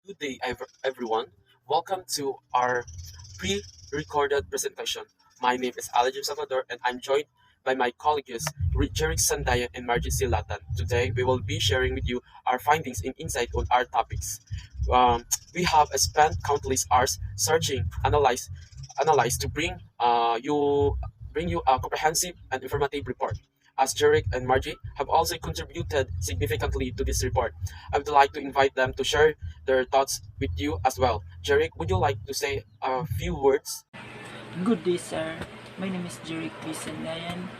Good day, everyone. Welcome to our pre-recorded presentation. My name is Allan Salvador, and I'm joined by my colleagues Jiric Sandayan and Margie Silatan. Today, we will be sharing with you our findings and insight on our topics. We have spent countless hours searching, analyze to bring you a comprehensive and informative report. As Jeric and Margie have also contributed significantly to this report, I would like to invite them to share their thoughts with you as well. Jeric, would you like to say a few words? Good day, sir. My name is Jiric Sandayan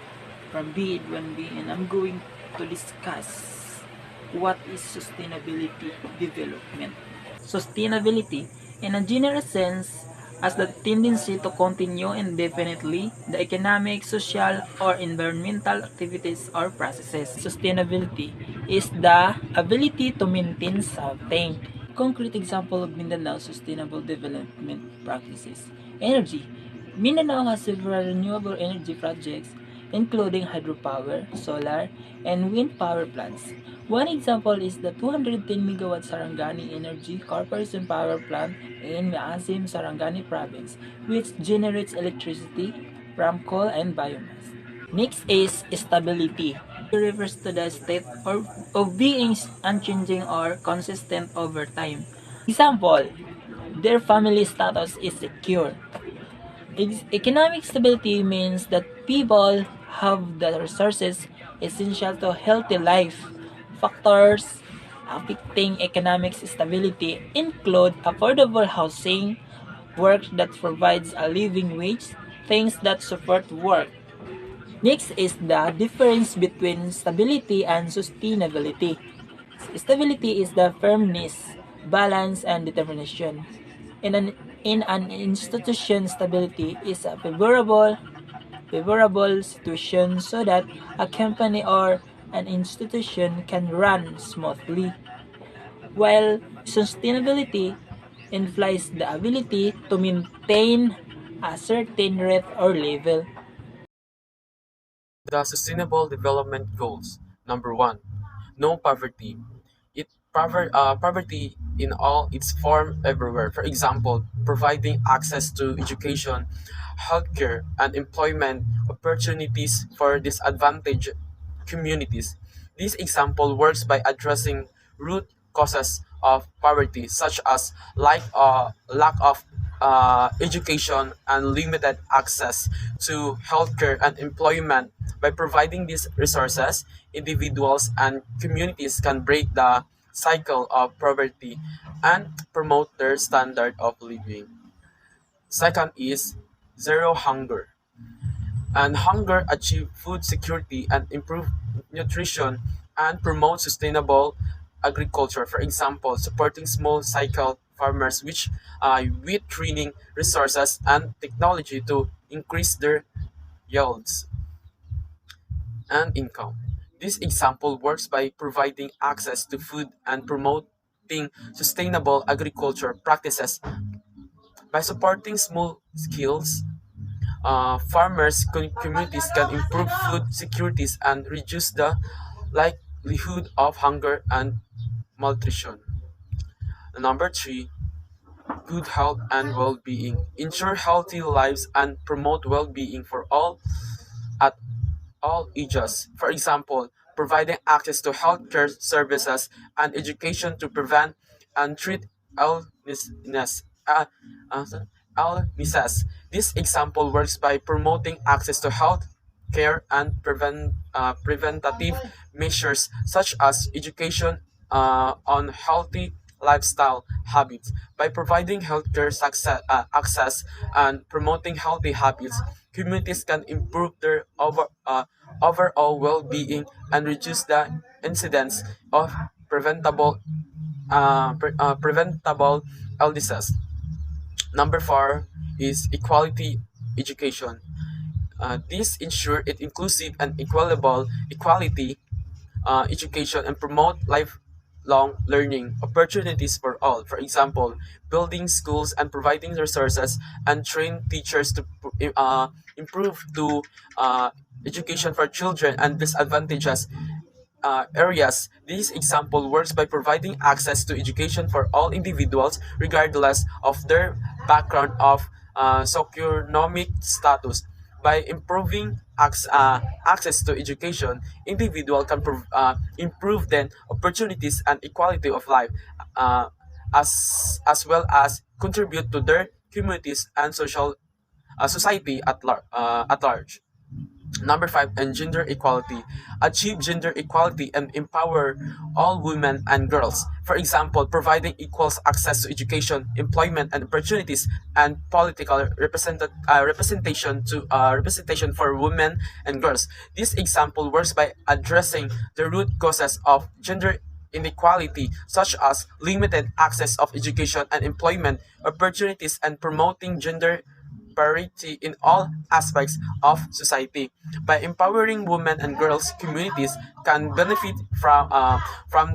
from B1B, and I'm going to discuss what is sustainability development. Sustainability, in a general sense, as the tendency to continue indefinitely the economic, social, or environmental activities or processes. Sustainability is the ability to maintain something. Concrete example of Mindanao sustainable development practices. Energy. Mindanao has several renewable energy projects including hydropower, solar, and wind power plants. One example is the 210 megawatt Sarangani Energy Corporation power plant in Maasim, Sarangani province, which generates electricity from coal and biomass. Next is stability. It refers to the state of being unchanging or consistent over time. Example, their family status is secure. Economic stability means that people have the resources essential to healthy life. Factors affecting economic stability include affordable housing, work that provides a living wage, things that support work. Next is the difference between stability and sustainability. Stability is the firmness, balance, and determination. In an in an institution, stability is a favorable situation so that a company or an institution can run smoothly, while sustainability implies the ability to maintain a certain rate or level. The Sustainable Development Goals. Number one, no poverty. Poverty in all its form everywhere. For example, providing access to education, healthcare, and employment opportunities for disadvantaged communities. This example works by addressing root causes of poverty, such as lack of education and limited access to healthcare and employment. By providing these resources, individuals and communities can break the cycle of poverty and promote their standard of living. Second is zero hunger. And hunger achieve food security and improve nutrition and promote sustainable agriculture. For example, supporting small cycle farmers which with training resources and technology to increase their yields and income. This example works by providing access to food and promoting sustainable agriculture practices. By supporting small skills, communities can improve food securities and reduce the likelihood of hunger and malnutrition. Number three, good health and well-being. Ensure healthy lives and promote well-being for all at all ages. For example, providing access to healthcare services and education to prevent and treat illness, illnesses. This example works by promoting access to health care and preventative measures such as education on healthy lifestyle habits. By providing access and promoting healthy habits, communities can improve their overall well-being and reduce the incidence of preventable illnesses. Number four is equality education. This ensure it inclusive and equality education and promote lifelong learning opportunities for all. For example, building schools and providing resources and train teachers to improve to education for children and disadvantages areas. This example works by providing access to education for all individuals, regardless of their background of socioeconomic status. By improving access to education, individual can improve then opportunities and equality of life, uh, as well as contribute to their communities and society at large. Number five, and gender equality. Achieve gender equality and empower all women and girls. For example, providing equal access to education, employment, and opportunities, and political representation for women and girls. This example works by addressing the root causes of gender inequality, such as limited access of education and employment opportunities, and promoting gender parity in all aspects of society. By empowering women and girls, communities can benefit from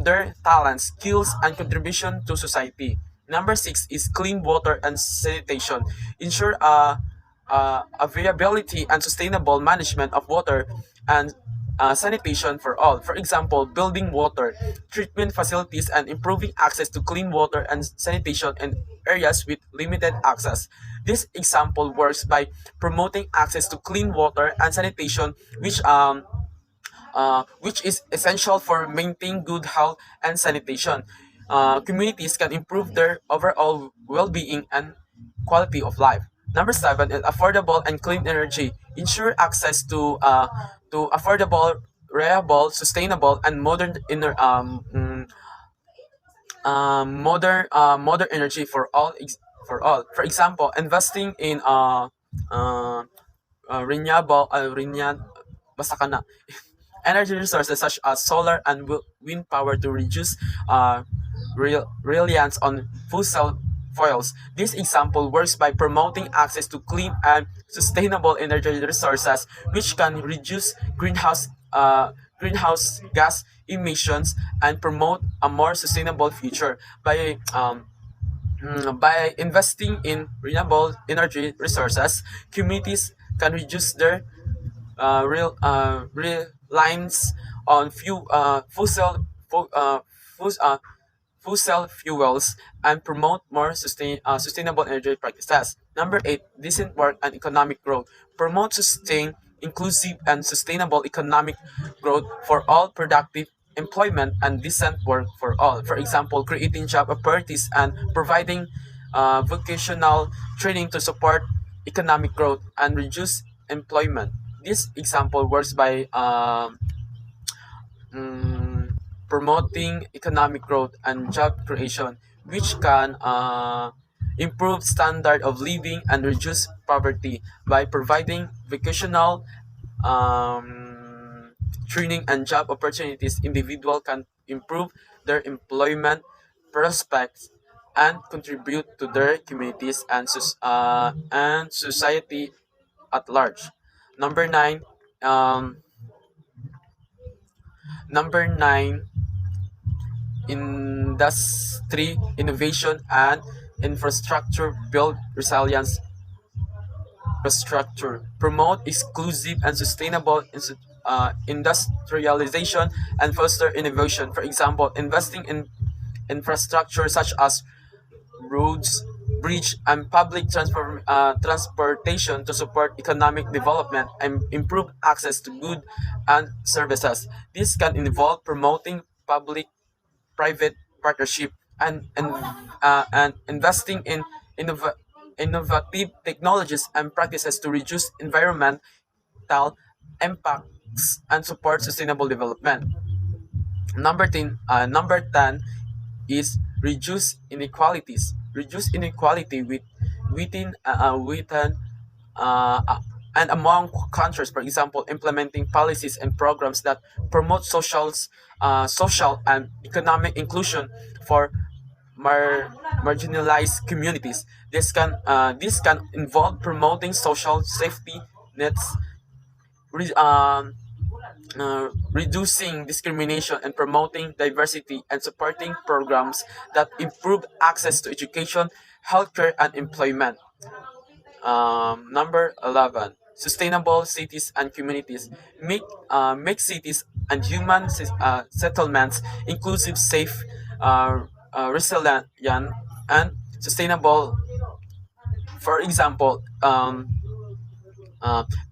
their talents, skills, and contribution to society. Number six is clean water and sanitation. Ensure availability and sustainable management of water and sanitation for all. For example, building water treatment facilities and improving access to clean water and sanitation in areas with limited access. This example works by promoting access to clean water and sanitation, which is essential for maintaining good health and sanitation. Communities can improve their overall well-being and quality of life. Number seven is affordable and clean energy. Ensure access to affordable, reliable, sustainable, and modern energy for all. For all. For example, investing in basta ka na. Energy resources such as solar and wind power to reduce reliance on fossil fuels. This example works by promoting access to clean and sustainable energy resources, which can reduce greenhouse gas emissions and promote a more sustainable future. By investing in renewable energy resources, communities can reduce their reliance on fus- uh, fossil fuels and promote more sustainable energy practices. Number eight, decent work and economic growth. Promote sustained, inclusive, and sustainable economic growth for all, productive employment and decent work for all. For example, creating job opportunities and providing vocational training to support economic growth and reduce employment. This example works by mm, promoting economic growth and job creation, which can improve standard of living and reduce poverty by providing vocational um, training and job opportunities. Individual can improve their employment prospects and contribute to their communities and society at large. Number nine, um, number nine, industry innovation and infrastructure build resilience infrastructure, promote exclusive and sustainable industrialization and foster innovation. For example, investing in infrastructure such as roads, bridge, and public transportation to support economic development and improve access to goods and services. This can involve promoting public-private partnership and investing in innov- innovative technologies and practices to reduce environmental impacts and support sustainable development. Number 10 is reduce inequalities. Reduce inequality within and among countries. For example, implementing policies and programs that promote social and economic inclusion for marginalized communities. This can involve promoting social safety nets, re- um, reducing discrimination and promoting diversity and supporting programs that improve access to education, healthcare, and employment. Number 11, sustainable cities and communities. Make cities and human settlements, inclusive, safe, resilient, and sustainable. For example, uh,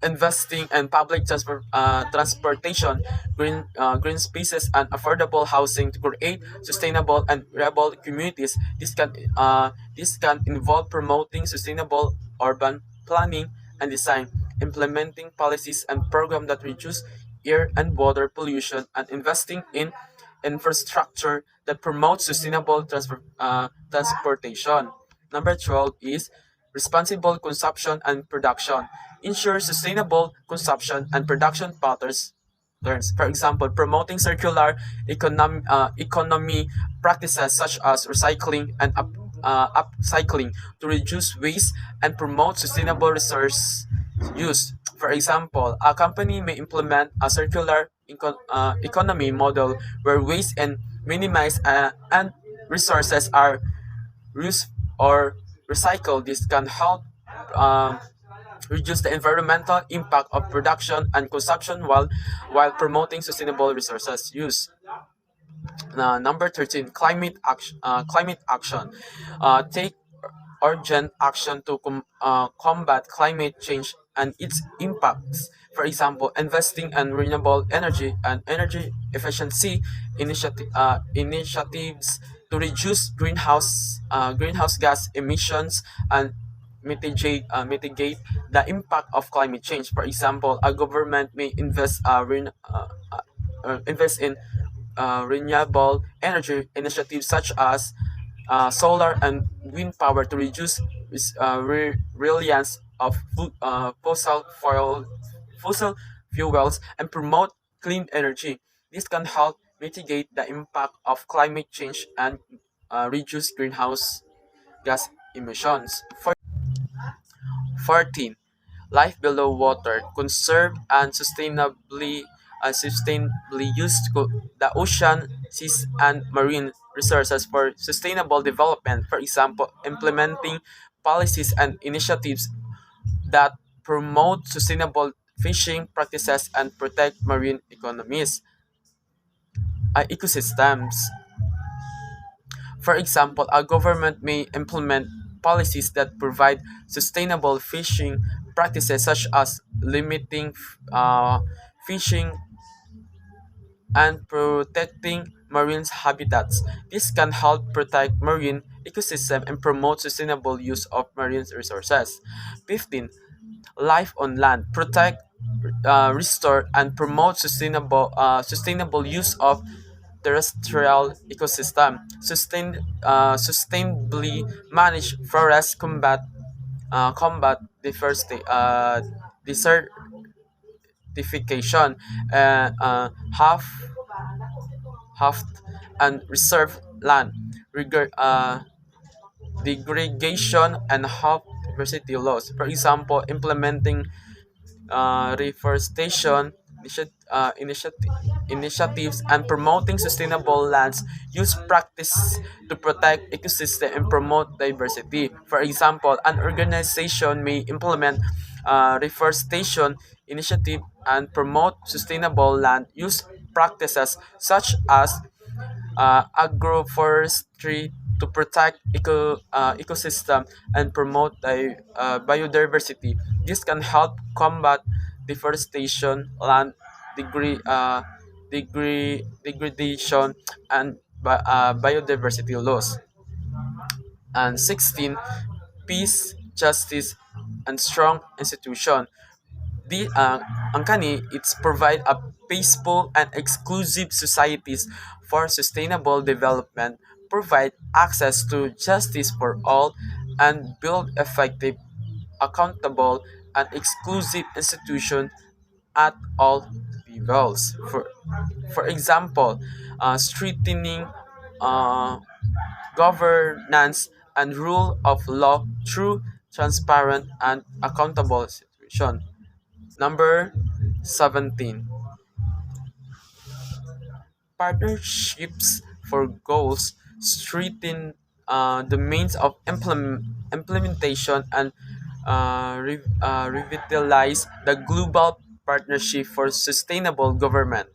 investing in public transportation, green spaces, and affordable housing to create sustainable and reliable communities. This can involve promoting sustainable urban planning and design, implementing policies and programs that reduce air and water pollution, and investing in infrastructure that promotes sustainable transportation. Number 12 is responsible consumption and production. Ensure sustainable consumption and production patterns. For example, promoting circular economy practices such as recycling and upcycling to reduce waste and promote sustainable resource use. For example, a company may implement a circular economy model where waste and minimize and resources are reused or recycled. This can help um, reduce the environmental impact of production and consumption while promoting sustainable resources use. Number 13, climate action. Take urgent action to combat climate change and its impacts. For example, investing in renewable energy and energy efficiency initiatives to reduce greenhouse gas emissions and mitigate the impact of climate change. For example, a government may invest in renewable energy initiatives such as solar and wind power to reduce reliance of fossil fuels and promote clean energy. This can help mitigate the impact of climate change and reduce greenhouse gas emissions. 14. Life below water. Conserve and sustainably use the ocean, seas, and marine resources for sustainable development. For example, implementing policies and initiatives that promote sustainable fishing practices and protect marine ecosystems. For example, a government may implement policies that provide sustainable fishing practices such as limiting fishing and protecting marine habitats. This can help protect marine ecosystem and promote sustainable use of marine resources. 15. Life on land. Protect, restore, and promote sustainable use of terrestrial ecosystem. Sustainably manage forests, combat desertification, half half and reserve land, degradation, and half diversity laws. For example, implementing reforestation initiatives and promoting sustainable lands use practice to protect ecosystem and promote diversity. For example, an organization may implement reforestation initiative and promote sustainable land use practices such as agroforestry to protect ecosystem and promote biodiversity. This can help combat deforestation, land degradation, and biodiversity loss. And 16, peace, justice, and strong institution. The Ankani, it's provide a peaceful and exclusive societies for sustainable development, provide access to justice for all, and build effective, accountable, and exclusive institutions at all levels. For example, strengthening uh, governance and rule of law through transparent and accountable institutions. Number 17. Partnerships for goals strengthen the means of implementation and revitalize the global partnership for sustainable government.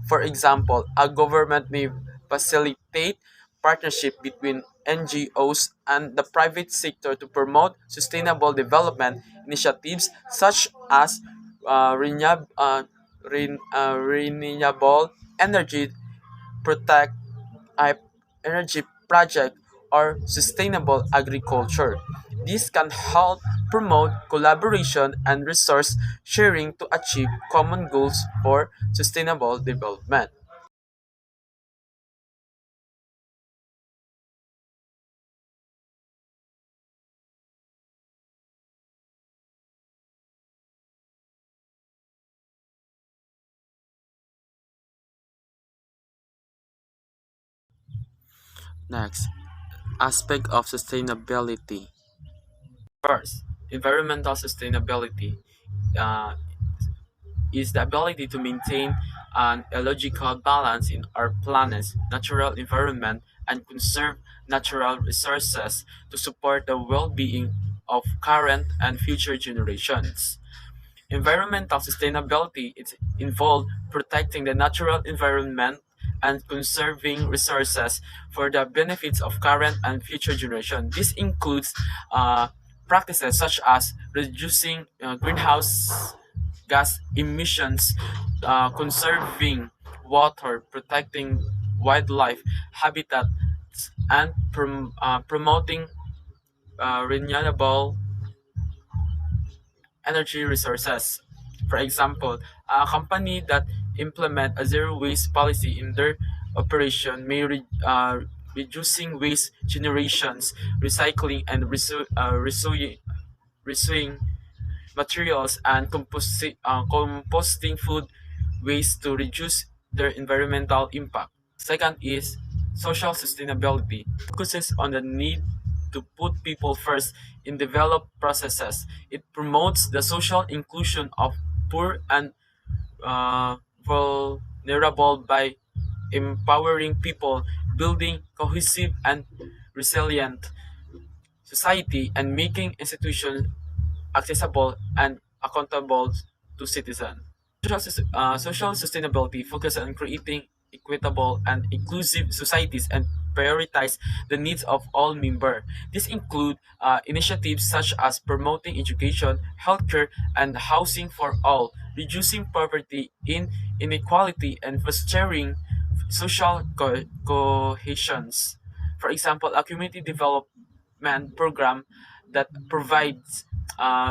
For example, a government may facilitate partnership between NGOs and the private sector to promote sustainable development initiatives such as renewable energy protect a energy project or sustainable agriculture. This can help promote collaboration and resource sharing to achieve common goals for sustainable development. Next, aspect of sustainability. First, environmental sustainability uh, is the ability to maintain an ecological balance in our planet's natural environment and conserve natural resources to support the well-being of current and future generations. Environmental sustainability is involved protecting the natural environment and conserving resources for the benefits of current and future generations. This includes practices such as reducing greenhouse gas emissions, conserving water, protecting wildlife habitats, and promoting renewable energy resources. For example, a company that implement a zero waste policy in their operation may reducing waste generations, recycling and resuing materials and composting food waste to reduce their environmental impact. Second is social sustainability. Focuses on the need to put people first in developed processes. It promotes the social inclusion of poor and vulnerable by empowering people, building cohesive and resilient society, and making institutions accessible and accountable to citizens. Social sustainability focuses on creating equitable and inclusive societies and prioritize the needs of all members. These include initiatives such as promoting education, healthcare, and housing for all, reducing poverty, inequality, and fostering social cohesions. For example, a community development program that provides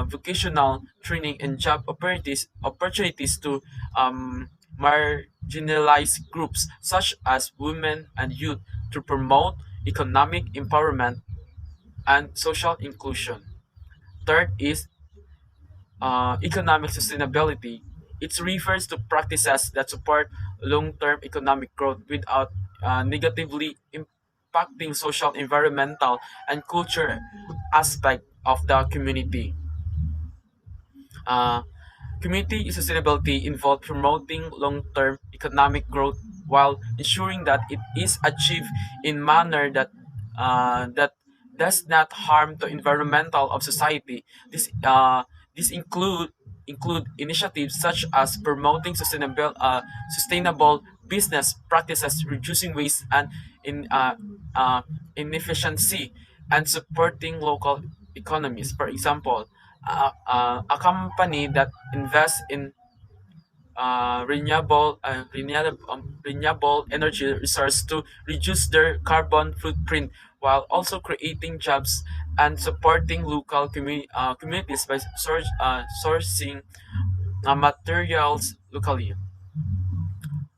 vocational training and job opportunities to marginalized groups such as women and youth to promote economic empowerment and social inclusion. Third is economic sustainability. It refers to practices that support long-term economic growth without negatively impacting social, environmental, and cultural aspect of the community. Uh, Community sustainability involves promoting long-term economic growth while ensuring that it is achieved in manner that does not harm the environmental of society. This include initiatives such as promoting sustainable business practices, reducing waste and in inefficiency, and supporting local economies. For example, a company that invests in renewable energy resource to reduce their carbon footprint while also creating jobs and supporting local communities by sourcing materials locally.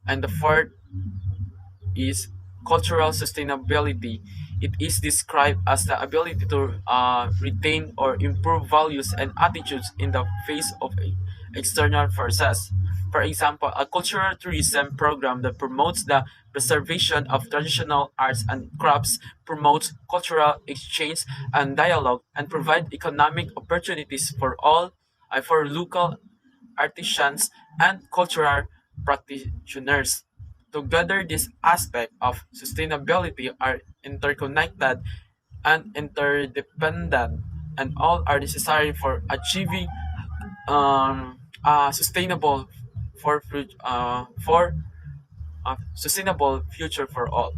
And the fourth is cultural sustainability. It is described as the ability to retain or improve values and attitudes in the face of external forces. For example, a cultural tourism program that promotes the preservation of traditional arts and crafts, promotes cultural exchange and dialogue, and provide economic opportunities for for local artisans, and cultural practitioners. Together, these aspects of sustainability are interconnected and interdependent, and all are necessary for achieving sustainable for a sustainable future for all.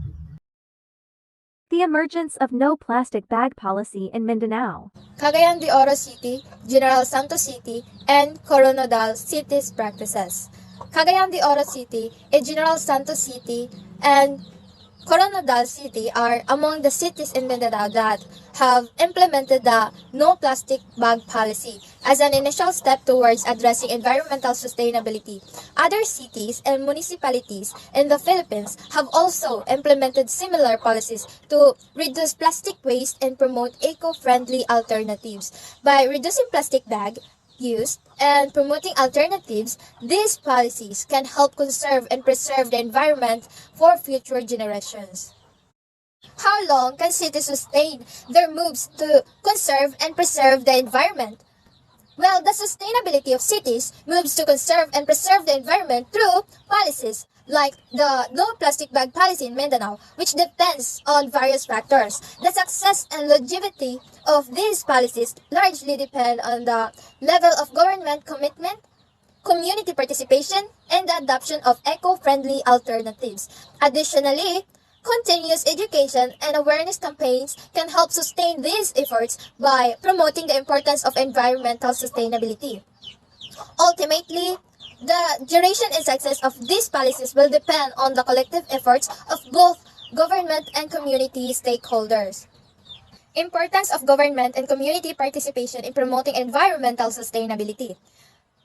The emergence of no plastic bag policy in Mindanao. Cagayan de Oro City, General Santos City, and Coronadal City's practices. Cagayan de Oro City, General Santos City, and Coronadal City are among the cities in Mindanao that have implemented the no plastic bag policy as an initial step towards addressing environmental sustainability. Other cities and municipalities in the Philippines have also implemented similar policies to reduce plastic waste and promote eco-friendly alternatives. By reducing plastic bag use and promoting alternatives, these policies can help conserve and preserve the environment for future generations. How long can cities sustain their moves to conserve and preserve the environment? Well, the sustainability of cities moves to conserve and preserve the environment through policies like the no plastic bag policy in Mindanao, which depends on various factors. The success and longevity of these policies largely depend on the level of government commitment, community participation, and the adoption of eco-friendly alternatives. Additionally, continuous education and awareness campaigns can help sustain these efforts by promoting the importance of environmental sustainability. Ultimately, the duration and success of these policies will depend on the collective efforts of both government and community stakeholders. Importance of government and community participation in promoting environmental sustainability.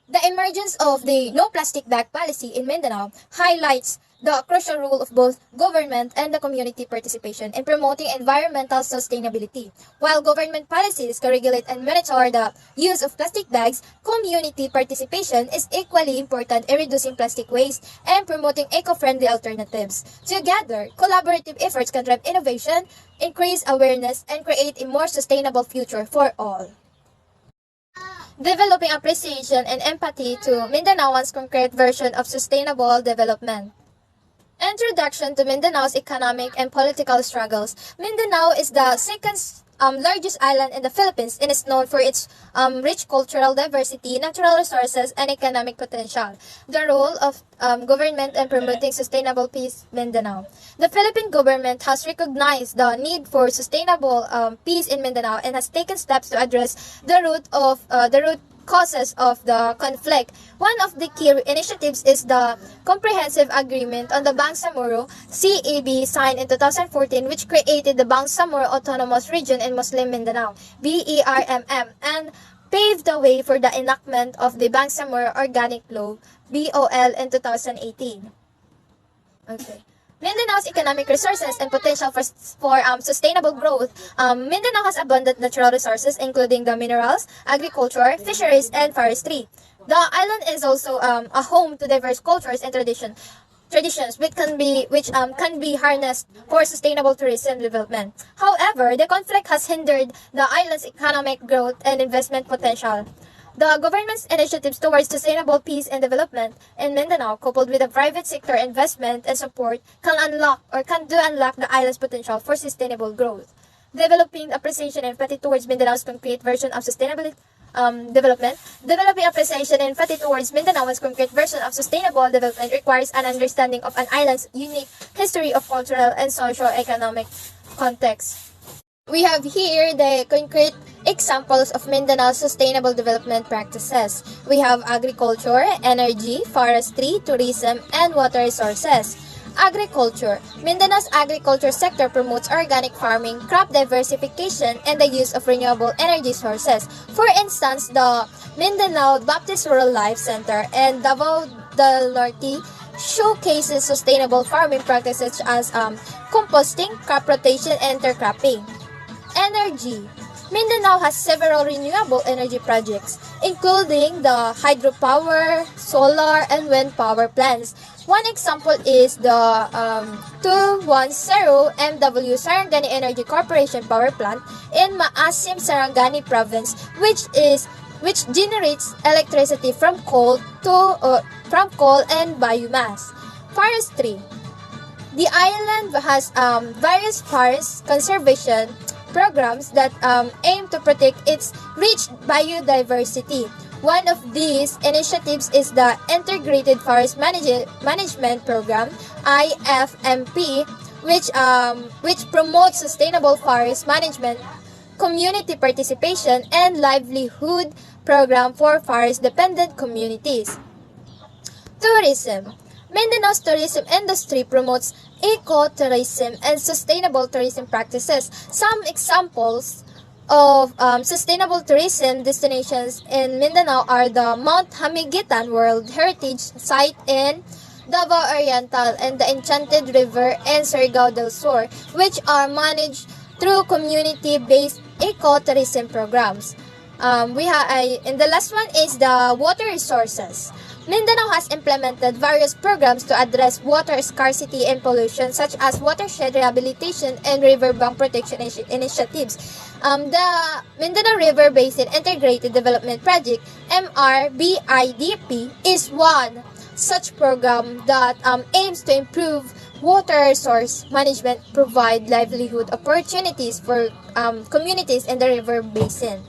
The emergence of the no plastic bag policy in Mindanao highlights the crucial role of both government and the community participation in promoting environmental sustainability. While government policies can regulate and monitor the use of plastic bags, community participation is equally important in reducing plastic waste and promoting eco-friendly alternatives. Together, collaborative efforts can drive innovation, increase awareness, and create a more sustainable future for all. Developing appreciation and empathy to Mindanao's concrete version of sustainable development. Introduction to Mindanao's economic and political struggles. Mindanao is the second largest island in the Philippines and is known for its rich cultural diversity, natural resources, and economic potential. The role of government in promoting sustainable peace Mindanao. The Philippine government has recognized the need for sustainable peace in Mindanao and has taken steps to address the root causes of the conflict. One of the key initiatives is the Comprehensive Agreement on the Bangsamoro CAB signed in 2014, which created the Bangsamoro Autonomous Region in Muslim Mindanao (BERMM) and paved the way for the enactment of the Bangsamoro Organic Law (BOL) in 2018. Okay. Mindanao's economic resources and potential for sustainable growth. Mindanao has abundant natural resources including the minerals, agriculture, fisheries, and forestry. The island is also a home to diverse cultures and traditions which can be harnessed for sustainable tourism development. However, the conflict has hindered the island's economic growth and investment potential. The government's initiatives towards sustainable peace and development in Mindanao, coupled with the private sector investment and support, can unlock the island's potential for sustainable growth. Developing appreciation and empathy towards Mindanao's concrete version of sustainable development. Developing appreciation and empathy towards Mindanao's concrete version of sustainable development requires an understanding of an island's unique history of cultural and socio-economic context. We have here the concrete examples of Mindanao's sustainable development practices. We have agriculture, energy, forestry, tourism, and water resources. Agriculture. Mindanao's agriculture sector promotes organic farming, crop diversification, and the use of renewable energy sources. For instance, the Mindanao Baptist Rural Life Center and Davao del Norte showcases sustainable farming practices such as composting, crop rotation, and intercropping. Energy. Mindanao has several renewable energy projects, including the hydropower, solar, and wind power plants. One example is the 210 MW Sarangani Energy Corporation power plant in Maasim, Sarangani province, which generates electricity from coal and biomass. Forestry. The island has various forest conservation programs that aim to protect its rich biodiversity. One of these initiatives is the Integrated Forest Management Program (IFMP), which promotes sustainable forest management, community participation, and livelihood program for forest-dependent communities. Tourism. Mindanao's tourism industry promotes eco-tourism and sustainable tourism practices. Some examples of sustainable tourism destinations in Mindanao are the Mount Hamigitan World Heritage Site in Davao Oriental and the Enchanted River in Surigao del Sur, which are managed through community-based eco-tourism programs. And the last one is the water resources. Mindanao has implemented various programs to address water scarcity and pollution, such as watershed rehabilitation and riverbank protection initiatives. The Mindanao River Basin Integrated Development Project (MRBIDP) is one such program that aims to improve water resource management, provide livelihood opportunities for communities in the river basin.